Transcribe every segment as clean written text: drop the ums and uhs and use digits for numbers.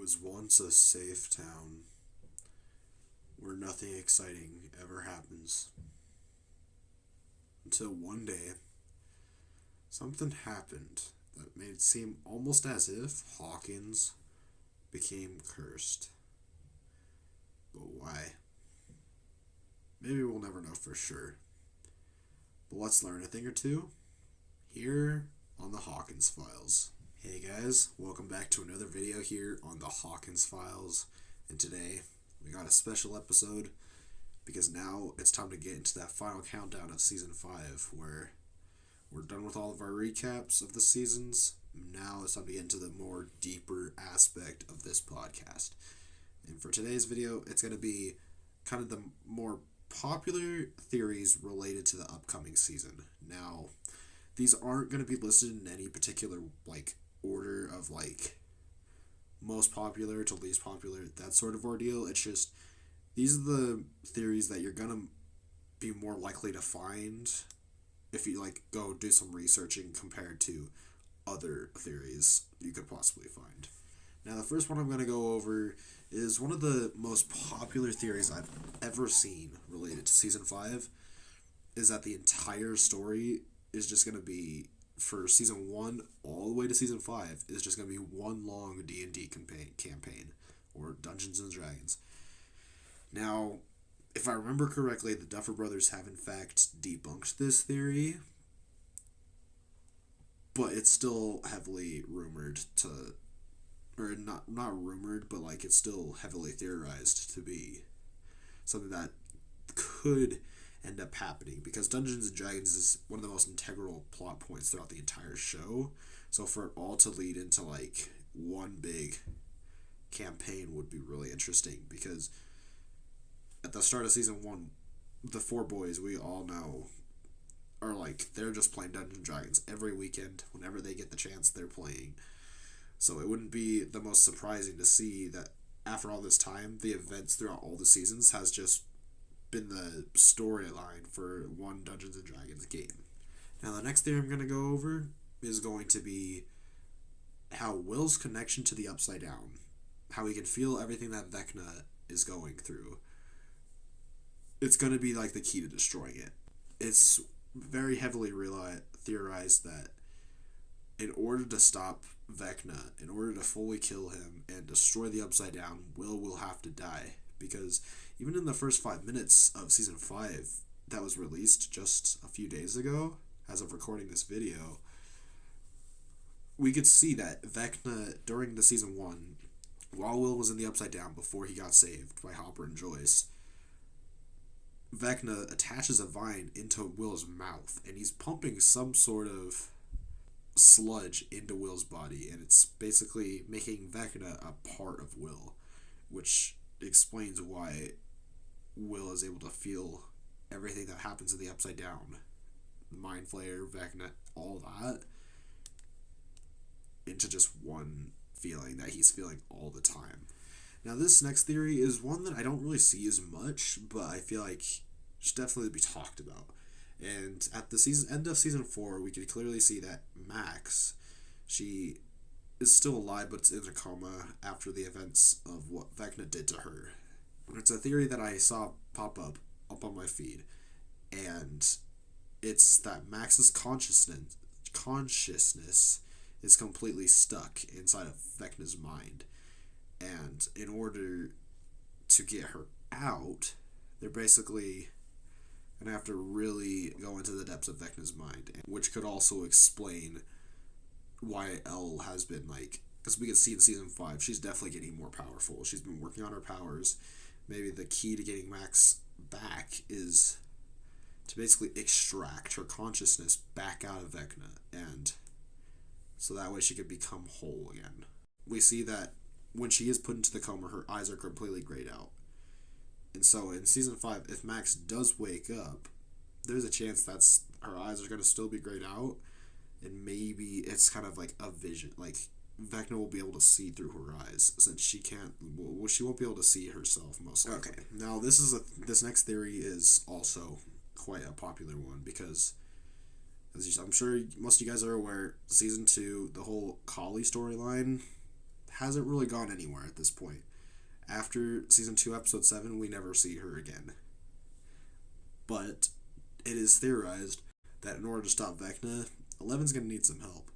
was once a safe town where nothing exciting ever happens. Until one day, something happened that made it seem almost as if Hawkins became cursed. But why? Maybe we'll never know for sure. But let's learn a thing or two here on the Hawkins Files. Hey guys, welcome back to another video here on the Hawkins Files. And today, we got a special episode because now it's time to get into that final countdown of Season 5 where we're done with all of our recaps of the seasons. Now it's time to get into the more deeper aspect of this podcast. And for today's video, it's going to be kind of the more popular theories related to the upcoming season. Now, these aren't going to be listed in any particular order of most popular to least popular, that sort of ordeal. It's just these are the theories that you're going to be more likely to find if you go do some researching compared to other theories you could possibly find. Now, the first one I'm going to go over is one of the most popular theories I've ever seen related to Season 5, is that the entire story is just going to be, for Season 1 all the way to Season 5, is just going to be one long D&D campaign, or Dungeons & Dragons. Now, if I remember correctly, the Duffer Brothers have in fact debunked this theory, but it's still heavily rumored to, or not rumored, but it's still heavily theorized to be something that could end up happening, because Dungeons & Dragons is one of the most integral plot points throughout the entire show. So for it all to lead into one big campaign would be really interesting, because at the start of Season 1, the four boys we all know are they're just playing Dungeons & Dragons every weekend. Whenever they get the chance, they're playing. So it wouldn't be the most surprising to see that after all this time, the events throughout all the seasons has just been the storyline for one Dungeons & Dragons game. Now, the next theory I'm going to go over is going to be how Will's connection to the Upside Down, how he can feel everything that Vecna is going through. It's going to be the key to destroying it. It's very heavily theorized that in order to stop Vecna, in order to fully kill him and destroy the Upside Down, Will have to die. Because even in the first 5 minutes of Season 5 that was released just a few days ago, as of recording this video, we could see that Vecna, during the Season 1, while Will was in the Upside Down before he got saved by Hopper and Joyce, Vecna attaches a vine into Will's mouth, and he's pumping some sort of sludge into Will's body, and it's basically making Vecna a part of Will, which explains why Will is able to feel everything that happens in the Upside Down. The Mind Flayer, Vecna, all that, into just one feeling that he's feeling all the time. Now, this next theory is one that I don't really see as much, but I feel should definitely be talked about. And at the end of Season 4, we could clearly see that Max, she is still alive, but it's in a coma after the events of what Vecna did to her. It's a theory that I saw pop up on my feed, and it's that Max's consciousness is completely stuck inside of Vecna's mind. And in order to get her out, they're basically going to have to really go into the depths of Vecna's mind, which could also explain why Elle has been because we can see in Season 5, she's definitely getting more powerful. She's been working on her powers. Maybe the key to getting Max back is to basically extract her consciousness back out of Vecna, and so that way she could become whole again. We see that when she is put into the coma, her eyes are completely grayed out. And so in Season 5, if Max does wake up, there's a chance that's her eyes are going to still be grayed out, and maybe it's kind of a vision. Vecna will be able to see through her eyes, since she won't be able to see herself most likely. Okay, now this next theory is also quite a popular one, because I'm sure most of you guys are aware, Season 2, the whole Collie storyline, hasn't really gone anywhere at this point. After season 2, episode 7, we never see her again. But it is theorized that in order to stop Vecna, Eleven's going to need some help.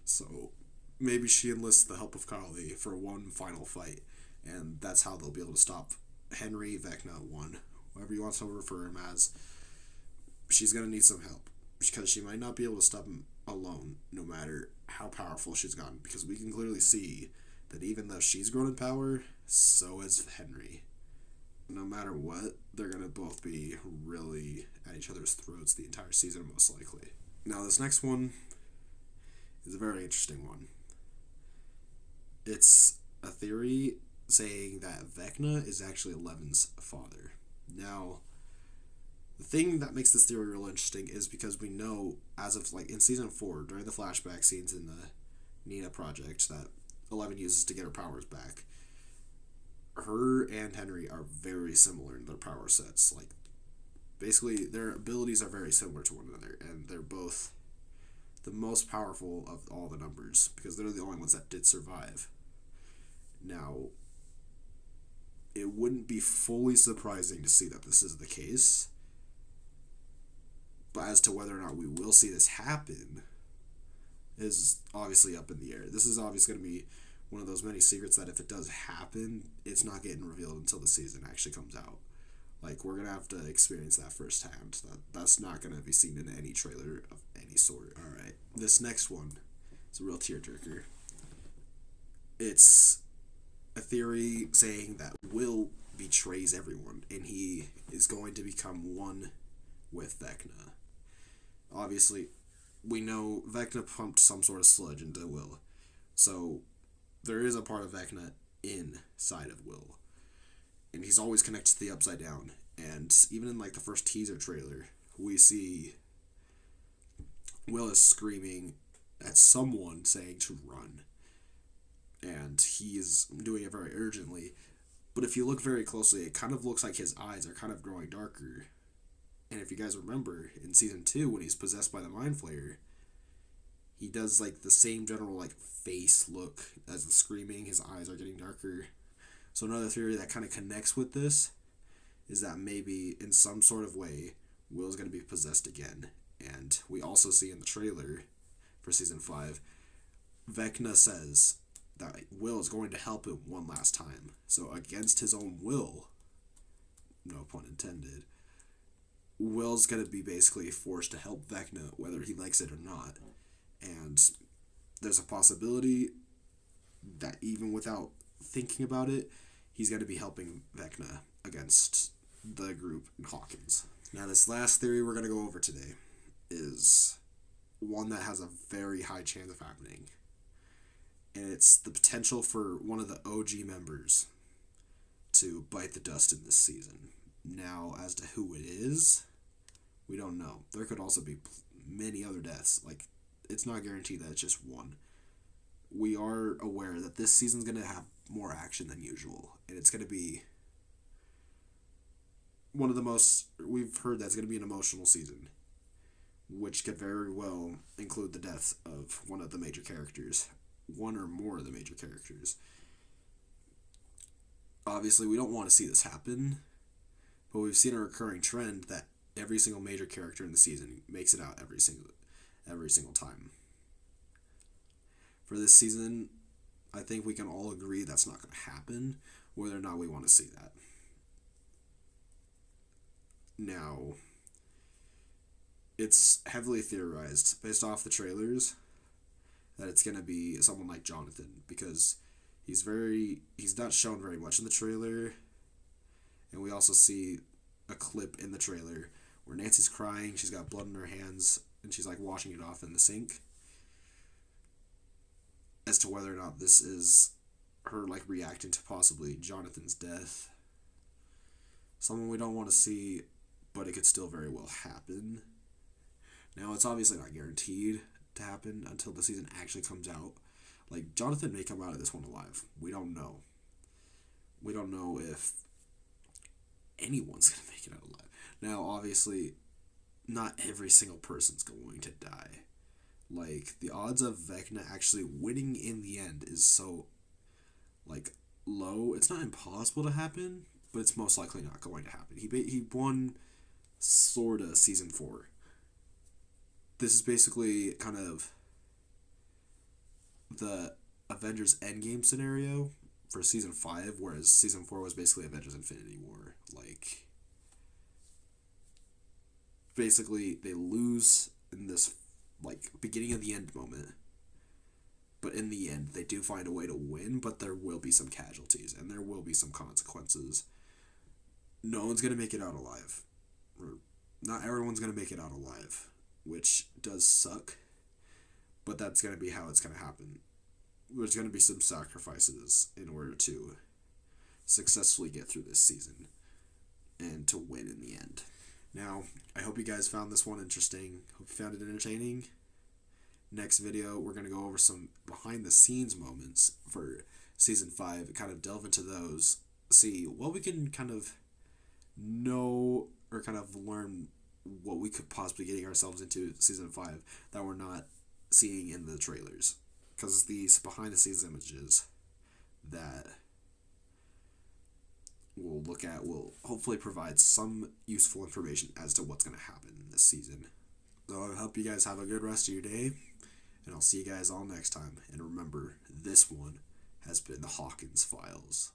So maybe she enlists the help of Kali for one final fight, and that's how they'll be able to stop Henry, Vecna 1, whoever you want to refer him as. She's going to need some help, because she might not be able to stop him alone, no matter how powerful she's gotten, because we can clearly see that even though she's grown in power, so has Henry. No matter what, they're going to both be really at each other's throats the entire season, most likely. Now, this next one is a very interesting one. It's a theory saying that Vecna is actually Eleven's father. Now, the thing that makes this theory real interesting is because we know, as of in season 4, during the flashback scenes in the Nina project that 11 uses to get her powers back, her and Henry are very similar in their power sets. Basically, their abilities are very similar to one another, and they're both the most powerful of all the numbers, because they're the only ones that did survive. Now, it wouldn't be fully surprising to see that this is the case, but as to whether or not we will see this happen is obviously up in the air. This is obviously going to be one of those many secrets that if it does happen, it's not getting revealed until the season actually comes out. We're going to have to experience that firsthand. That's not going to be seen in any trailer of any sort. Alright, this next one is a real tearjerker. It's a theory saying that Will betrays everyone, and he is going to become one with Vecna. Obviously, we know Vecna pumped some sort of sludge into Will, so there is a part of Vecna inside of Will, and he's always connected to the Upside Down. And even in the first teaser trailer, we see Will is screaming at someone saying to run, and he is doing it very urgently. But if you look very closely, it kind of looks like his eyes are kind of growing darker. And if you guys remember, in season 2, when he's possessed by the Mind Flayer, he does the same general face look as the screaming. His eyes are getting darker. So another theory that kind of connects with this is that maybe in some sort of way Will's going to be possessed again. And we also see in the trailer for season 5, Vecna says that Will is going to help him one last time. So against his own will, no pun intended, Will's going to be basically forced to help Vecna whether he likes it or not. And there's a possibility that even without thinking about it, he's going to be helping Vecna against the group in Hawkins. Now, this last theory we're going to go over today is one that has a very high chance of happening. And it's the potential for one of the OG members to bite the dust in this season. Now, as to who it is, we don't know. There could also be many other deaths. It's not guaranteed that it's just one. We are aware that this season's going to have more action than usual, and it's going to be one of the most, we've heard that's going to be an emotional season, which could very well include the deaths of one of the major characters, one or more of the major characters. Obviously, we don't want to see this happen, but we've seen a recurring trend that every single major character in the season makes it out every single time. For this season, I think we can all agree that's not going to happen, whether or not we want to see that. Now, it's heavily theorized, based off the trailers, that it's going to be someone like Jonathan, because he's not shown very much in the trailer, and we also see a clip in the trailer where Nancy's crying, she's got blood in her hands, and she's washing it off in the sink. As to whether or not this is her reacting to possibly Jonathan's death. Someone we don't want to see, but it could still very well happen. Now, it's obviously not guaranteed to happen until the season actually comes out. Jonathan may come out of this one alive. We don't know. We don't know if anyone's going to make it out alive. Now, obviously, not every single person's going to die. The odds of Vecna actually winning in the end is so like low. It's not impossible to happen, but it's most likely not going to happen. He won sorta season 4. This is basically kind of the Avengers Endgame scenario for season 5, whereas season 4 was basically Avengers Infinity War. Like, basically they lose in this like beginning of the end moment, but in the end they do find a way to win, but there will be some casualties and there will be some consequences. No one's going to make it out alive, or not everyone's going to make it out alive, which does suck, but that's going to be how it's going to happen. There's going to be some sacrifices in order to successfully get through this season and to win in the end. Now, I hope you guys found this one interesting. Hope you found it entertaining. Next video, we're going to go over some behind-the-scenes moments for Season 5, kind of delve into those, see what we can kind of know or kind of learn what we could possibly getting ourselves into Season 5 that we're not seeing in the trailers. Because these behind-the-scenes images that we'll look at will hopefully provide some useful information as to what's going to happen in this season. So I hope you guys have a good rest of your day, and I'll see you guys all next time. And remember, this one has been the Hawkins Files.